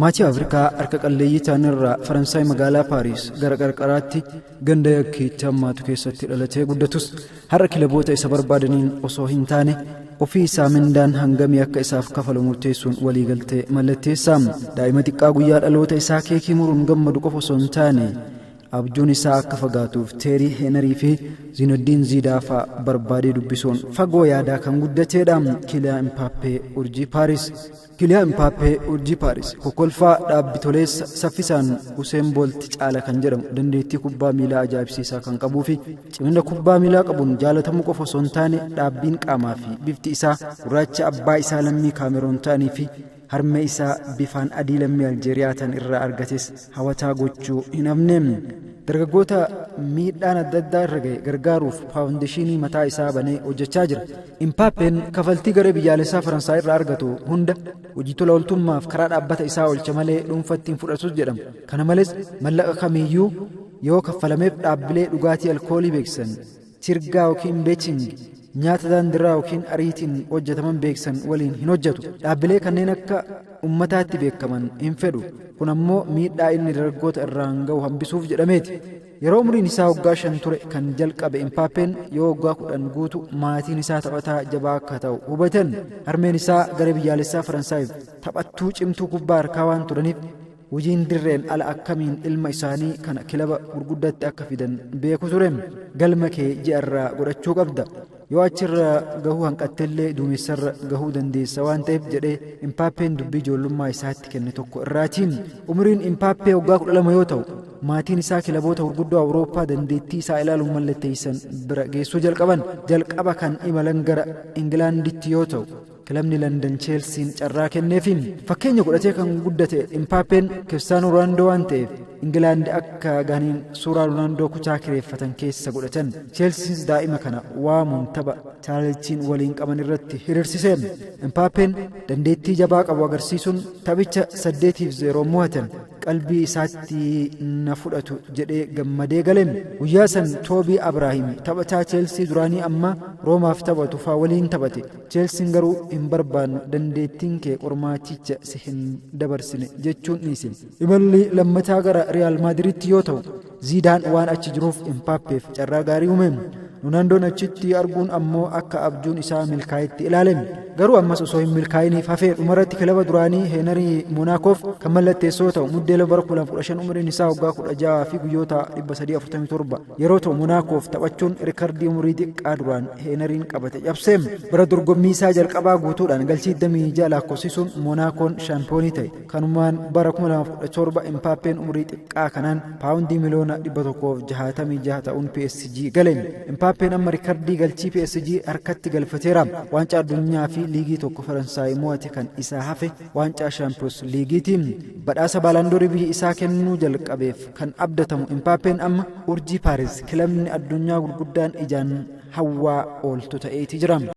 Maatii Afrikaa harka qalleeyyii ta'anirraa Faransaay magaalaa Paariis gara qarqaraatti ganda yakkiitti hammaatu keessatti dhalatee guddatus har'a kilaboota isa barbaadaniin osoo hin taane ofii isaa mindaan hangamii akka isaaf kafalu murteessuun waliigaltee mallatteessaam. Daa'ima xiqqaa guyyaa dhaloota isaa keekii muruun gammadu qofa osoo hin taane abjuun isaa akka fagaatuuf Teerii Heenarii fi Zinedine Zidane fa'aa barbaadee dubbisuun fagoo yaadaa kan guddateedha. Kylian Mbappé urjii Paariis. Kylian Mbappé urjii Paariis kokkolfaa dhaabbitoleessa saffisaan Usain Bolt caala kan jedhamu dandeettii kubbaa miilaa ajaa'ibsiisaa kan qabuu fi cimina kubbaa miilaa qabuun jaalatamuu qofa osoo hin taane dhaabbiin qaamaa fi bifti isaa gurraacha abbaa isaa lammii Kaameroon ta'anii fi harmee isaa bifaan adii lammii Aljeeriyaa tan irraa argates hawataa gochuu hin hafneem. Dargaggoota miidhaan adda addaa irra ga'e gargaaruuf faawundeeshinii mataa isaa banee hojjechaa jira. Mbappeen kafaltii garee biyyaalessaa Faransaay irraa argatu hunda hojii tola ooltummaaf karaa dhaabbata isaa oolcha malee dhuunfatti hin fudhatus jedhama. Kana malees mallaqa kamiyyuu yoo kaffalameef dhaabbilee dhugaatii alkoolii beeksisan sirgaa yookiin beeching nyaata daandiraa yookiin ariitiin hojjetaman beeksan waliin hin hojjetu. Dhaabbilee kanneen akka ummataatti beekaman hin fedhu. Kun ammoo miidhaa inni dargaggoota irraan ga'u hambisuuf jedhameeti. Yeroo umriin isaa waggaa 5 ture kan jalqabe Mbappeen yoo waggaa 10 guutu maatiin isaa taphataa jabaa akka ta'u hubatan. Harmeen isaa gara biyyaalessaa Faransaayif taphattuu cimtuu kubbaa harkaa waan turaniif hojiin dirreen ala akkamiin ilma isaanii kana kilaba gurguddatti akka fidan beeku ture. Galma kee ji'arraa godhachuu qabda. Yoo achirra gahuu hanqattellee duumessarra gahuu dandeessa waan ta'eef jedhee Mbappeen dubbii ijoollummaa isaatti kenne tokko irraatiin. Umriin Mbappee waggaa 12 yoo ta'u maatiin isaa kilaboota gurguddoo Awurooppaa dandeettii isaa ilaaluun mallatteessan bira geessuu jalqaban. Jalqaba kan imalan gara Ingilaanditti yoo ta'u kilabni London Chelsean carraa kenneefiin fakkeenya godhatee kan guddate Mbappeen Cristiano Ronaldo waan ta'eef Ingilaandi akka ganiin suuraa Ronaldo kutaa kireeffatan keessa godhatan. Chelsean daa'ima kana waamuun tapha chaalchiin waliin qaban irratti hiriirsiseen. Mbappeen dandeettii jabaa qabu agarsiisuun taphicha 8-0 mo'atan. Qalbii isaatti na fudhatu jedhee gammadee galeen. Guyyaa san Toobii Abraahim taphataa Chelsea duraanii amma Roomaaf taphatu faa waliin taphate. Chelsean garuu hin barbaannu dandeettiin kee qormaachicha si hin dabarsine jechuun dhiise. Imalli lammataa gara Real Madriditti yoo ta'u Zidane waan achi jiruuf Mbappeef carraa gaarii uume. Ronaldoon achitti arguun ammoo akka abjuun isaa milkaa'etti ilaalame. Garuu ammas osoo hin milkaa'iniif hafee dhumarratti kilaba duraanii Heenarii Monaakoof kan mallatteessoo ta'u muddee bara 2015 umriin isaa waggaa 16 fi guyyoota 347 yeroo ta'u Monaakoof taphachuun riikardii umurii xiqqaa duraan Heenariin qabate cabseem. Bara dorgommii isaa jalqabaa guutuudhaan galchii 26 lakkoofsisuun Monaakoon shaampiyoonii ta'e. Kanumaan bara 2017 Mbappeen umurii xiqqaa kanaan paawundii miliyoona 166 ta'uun PSG galeen. Mbappeen amma riikardii galchii PSG harkatti galfateera. Waancaa addunyaa fi liigii tokko Faransaay mo'ate kan isaa hafe waancaa Champions Liigiitiin. Badhaasa Baalandorii biyya isaa kennuu jalqabeef kan abdatamu Mbappeen amma urjii Paariis kilabni addunyaa gurguddaan ijaan hawwaa ooltu ta'eeti jira.